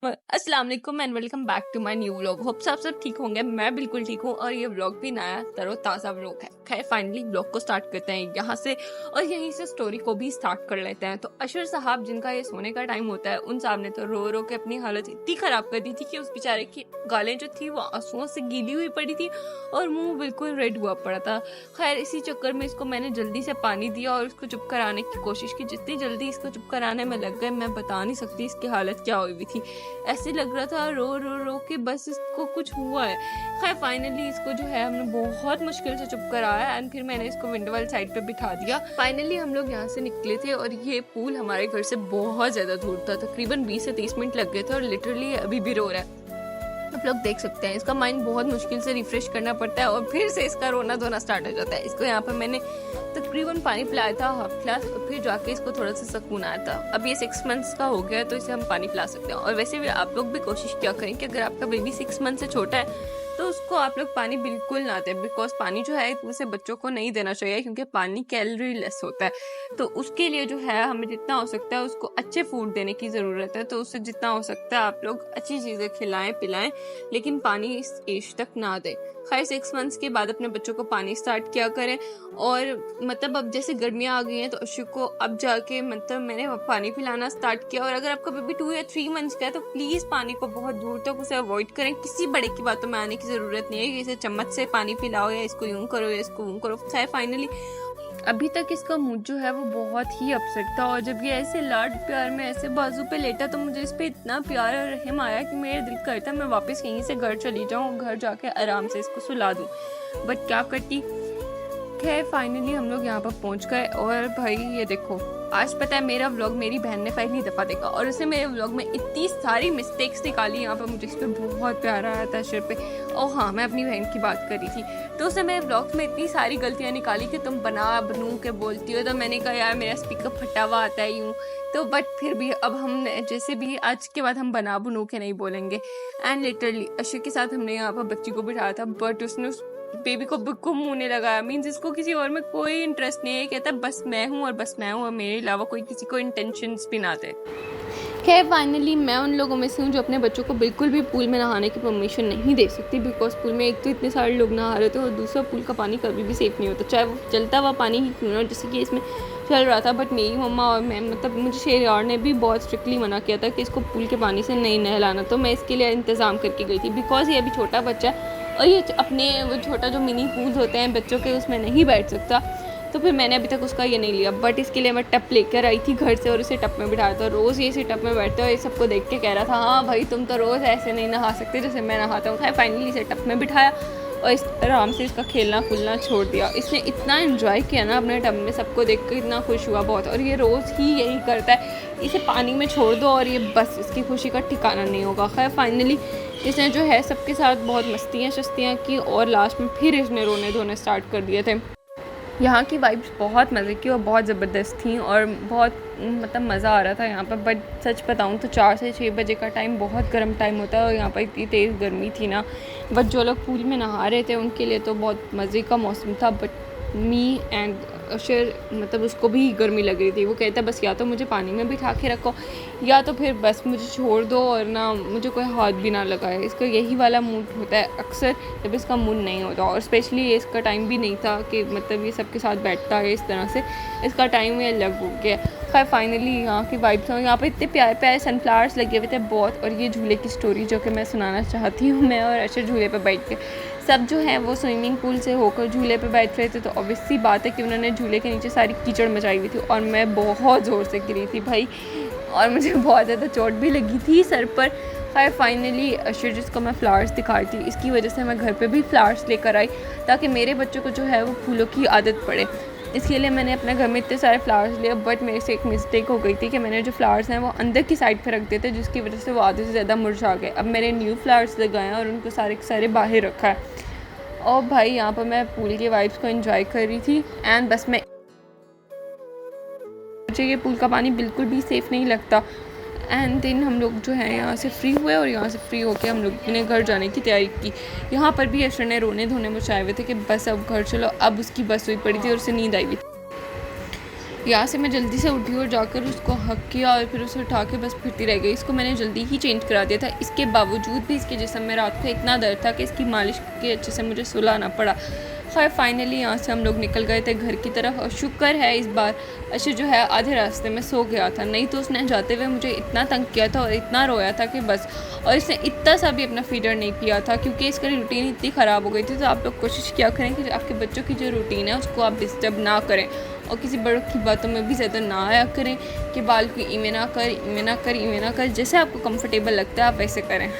अस्सलाम वालेकुम and welcome back to my new vlog. Hope आप सब ठीक होंगे। मैं बिल्कुल ठीक हूँ और ये व्लॉग भी नया तरोताज़ा व्लॉग है। खैर फाइनली व्लॉग को स्टार्ट करते हैं यहाँ से और यहीं से स्टोरी को भी स्टार्ट कर लेते हैं। तो अशर साहब जिनका ये सोने का टाइम होता है, उन साहब ने तो रो रो के अपनी हालत इतनी खराब कर दी थी कि उस बेचारे की गालें जो थी वो आंसुओं से गीली हुई पड़ी थी और मुंह बिल्कुल रेड हुआ पड़ा था। खैर इसी चक्कर में इसको मैंने जल्दी से पानी दिया और इसको चुप कराने की कोशिश की। जितनी जल्दी इसको चुप कराने में लग गए मैं बता नहीं सकती इसकी हालत क्या हुई हुई थी। ऐसे लग रहा था रो रो रो के बस इसको कुछ हुआ है। खैर फाइनली इसको जो है हमने बहुत मुश्किल से चुप कराया एंड फिर मैंने इसको विंडो वाली साइड पे बिठा दिया। फाइनली हम लोग यहाँ से निकले थे और ये पूल हमारे घर से बहुत ज्यादा दूर था। तकरीबन 20 से 30 मिनट लग गए थे और लिटरली अभी भी रो रहा है। आप लोग देख सकते हैं इसका माइंड बहुत मुश्किल से रिफ्रेश करना पड़ता है और फिर से इसका रोना धोना स्टार्ट हो जाता है। इसको यहाँ पर मैंने तकरीबन पानी पिलाया था हाफ गिलास और फिर जाके इसको थोड़ा सा सुकून आया था। अब ये 6 मंथ्स का हो गया है तो इसे हम पानी पिला सकते हैं। और वैसे भी आप लोग भी कोशिश क्या करें कि अगर आपका बेबी 6 मंथ से छोटा है तो उसको आप लोग पानी बिल्कुल ना दें, बिकॉज पानी जो है वैसे बच्चों को नहीं देना चाहिए क्योंकि पानी कैलोरी लेस होता है। तो उसके लिए जो है हमें जितना हो सकता है उसको अच्छे फूड देने की ज़रूरत है। तो उससे जितना हो सकता है आप लोग अच्छी चीज़ें खिलाएं पिलाएं, लेकिन पानी इस एज तक ना दें। खैर 6 मंथ्स के बाद अपने बच्चों को पानी स्टार्ट किया करें। और मतलब अब जैसे गर्मियाँ आ गई हैं तो अशु को अब जाके मतलब मैंने पानी पिलाना स्टार्ट किया। और अगर आपका बेबी 2 या 3 मंथ्स का है तो प्लीज़ पानी को बहुत दूर तक उसे अवॉइड करें। किसी बड़े की बातों में आने की ज़रूरत नहीं है कि इसे चम्मच से पानी पिलाओ या इसको यूँ करो या इसको यूँ करो। खैर फाइनली अभी तक इसका मूड जो है वो बहुत ही अपसेट था और जब ये ऐसे लाड प्यार में ऐसे बाजू पे लेटा तो मुझे इस पे इतना प्यार और रहम आया कि मेरा दिल करता मैं वापस यहीं से घर चली जाऊँ, घर जाके आराम से इसको सुला दूँ। बट क्या करती। खैर फाइनली हम लोग यहाँ पर पहुँच गए और भाई ये देखो आज पता है मेरा व्लॉग मेरी बहन ने पहली दफ़ा देखा और उसने मेरे व्लॉग में इतनी सारी मिस्टेक्स निकाली। यहाँ पर मुझे इस पर बहुत प्यार आया था अशर पे। और हाँ मैं अपनी बहन की बात कर रही थी तो उसने मेरे व्लॉग्स में इतनी सारी गलतियाँ निकाली कि तुम बनू के बोलती हो। तो मैंने कहा यार मेरा स्पीकर फटा हुआ आता है यूँ तो, बट फिर भी अब हम जैसे भी आज के बाद हम बनू के नहीं बोलेंगे। एंड लिटरली अशर के साथ हमने यहाँ पर बच्ची को बिठाया था बट उसने उस बेबी को बिल्कुल मुंह नहीं लगाया। मीन्स इसको किसी और में कोई इंटरेस्ट नहीं है। कहता बस मैं हूँ और बस मैं हूँ और मेरे अलावा कोई किसी को इंटेंशंस भी ना दे। खैर फाइनली मैं उन लोगों में से हूँ जो अपने बच्चों को बिल्कुल भी पूल में नहाने की परमिशन नहीं दे सकती, बिकॉज पूल में एक तो इतने सारे लोग नहा रहे थे और दूसरा पूल का पानी कभी भी सेफ नहीं होता, चाहे वो चलता हुआ पानी ही क्यों ना, जैसे कि इसमें चल रहा था। बट मेरी मम्मा और मैं मतलब मुझे शेरियार ने भी बहुत स्ट्रिक्टली मना किया था कि इसको पूल के पानी से नहीं नहलाना। तो मैं इसके लिए इंतज़ाम करके गई थी बिकॉज ये अभी छोटा बच्चा है और ये अपने वो छोटा जो मिनी पूल्स होते हैं बच्चों के उसमें नहीं बैठ सकता। तो फिर मैंने अभी तक उसका ये नहीं लिया। बट इसके लिए मैं टप लेकर आई थी घर से और इसे टप में बिठाया था। रोज़ ये इसे टप में बैठता है और ये सबको देख के कह रहा था हाँ भाई तुम तो रोज़ ऐसे नहीं नहा सकते जैसे मैं नहाता हूँ। खैर फाइनली इसे टप में बिठाया और इस आराम से इसका खेलना खुलना छोड़ दिया। इसने इतना एंजॉय किया ना अपने टब में, सबको देख कर इतना खुश हुआ बहुत। और ये रोज़ ही यही करता है, इसे पानी में छोड़ दो और ये बस इसकी खुशी का ठिकाना नहीं होगा। खैर फाइनली इसने जो है सबके साथ बहुत मस्तियाँ शस्तियाँ की और लास्ट में फिर इसने रोने धोने स्टार्ट कर दिए थे। यहाँ की वाइब्स बहुत मज़े की और बहुत ज़बरदस्त थी और बहुत मतलब मज़ा आ रहा था यहाँ पर। बट सच बताऊँ तो 4 से 6 बजे का टाइम बहुत गर्म टाइम होता है और यहाँ पर इतनी तेज़ गर्मी थी ना। बट जो लोग पूल में नहा रहे थे उनके लिए तो बहुत मज़े का मौसम था। बट मी एंड अशर मतलब उसको भी गर्मी लग रही थी। वो कहता बस या तो मुझे पानी में बिठा के रखो या तो फिर बस मुझे छोड़ दो और ना मुझे कोई हाथ भी ना लगाए। इसका यही वाला मूड होता है अक्सर जब इसका मूड नहीं होता। और स्पेशली ये इसका टाइम भी नहीं था कि मतलब ये सबके साथ बैठता है इस तरह से, इसका टाइम ये अलग हो गया। खैर फाइनली यहाँ की वाइब्स हैं। यहाँ पर इतने प्यारे प्यारे सनफ्लावर्स लगे हुए थे बहुत। और ये झूले की स्टोरी जो कि मैं सुनाना चाहती हूँ, मैं और अशर झूले पर बैठ के सब जो है वो स्विमिंग पूल से होकर झूले पे बैठ रहे थे तो ऑब्वियस सी बात है कि उन्होंने झूले के नीचे सारी कीचड़ मचाई हुई थी और मैं बहुत ज़ोर से गिरी थी भाई और मुझे बहुत ज़्यादा चोट भी लगी थी सर पर। खैर फाइनली अशर जिसको मैं फ्लावर्स दिखाई थी इसकी वजह से मैं घर पे भी फ्लावर्स लेकर आई ताकि मेरे बच्चों को जो है वो फूलों की आदत पड़े। इसके लिए मैंने अपने घर में इतने सारे फ्लावर्स लिए। बट मेरे से एक मिस्टेक हो गई थी कि मैंने जो फ्लावर्स हैं वो अंदर की साइड पे रख दिए थे जिसकी वजह से वो आधे से ज़्यादा मुरझा गए। अब मैंने न्यू फ्लावर्स लगाए और उनको सारे के सारे बाहर रखा है। और भाई यहाँ पर मैं पूल के वाइब्स को एंजॉय कर रही थी एंड बस मैं मुझे ये पूल का पानी बिल्कुल भी सेफ़ नहीं लगता। एंड देन हम लोग जो है यहाँ से फ्री हुए और यहाँ से फ्री होके हम लोग ने घर जाने की तैयारी की। यहाँ पर भी अशर ने रोने धोने मचाए हुए थे कि बस अब घर चलो। अब उसकी बस हुई पड़ी थी और उसे नींद आई हुई थी। यहाँ से मैं जल्दी से उठी और जाकर उसको हक किया और फिर उसे उठा के बस फिरती रह गई। इसको मैंने जल्दी ही चेंज करा दिया था। इसके बावजूद भी इसके जिस्म में रात को इतना दर्द था कि इसकी मालिश के अच्छे से मुझे सुलाना पड़ा। खैर फाइनली यहाँ से हम लोग निकल गए थे घर की तरफ और शुक्र है इस बार अशु जो है आधे रास्ते में सो गया था, नहीं तो उसने जाते हुए मुझे इतना तंग किया था और इतना रोया था कि बस। और इसने इतना सा भी अपना फीडर नहीं पिया था क्योंकि इसकी रूटीन इतनी ख़राब हो गई थी। तो आप लोग कोशिश किया करें कि आपके बच्चों की जो रूटीन है उसको आप डिस्टर्ब ना करें और किसी बड़ों की बातों में भी ज़्यादा ना आया करें कि बाल को इवें ना कर, इवें ना कर, इवें ना कर। जैसे आपको कंफर्टेबल लगता है आप वैसे करें।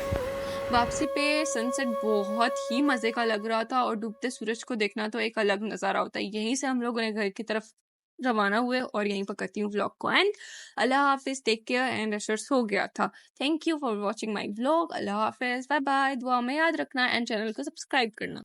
वापसी पे सनसेट बहुत ही मज़े का लग रहा था और डूबते सूरज को देखना तो एक अलग नज़ारा होता है। यहीं से हम लोगों ने घर की तरफ रवाना हुए और यहीं पर करती हूँ व्लॉग को एंड। अल्लाह हाफिज़, टेक केयर एंड अशर सो गया था। Thank you for watching my vlog. अल्लाह हाफिज़, बाय बाय। दुआ में याद रखना एंड चैनल को सब्सक्राइब करना।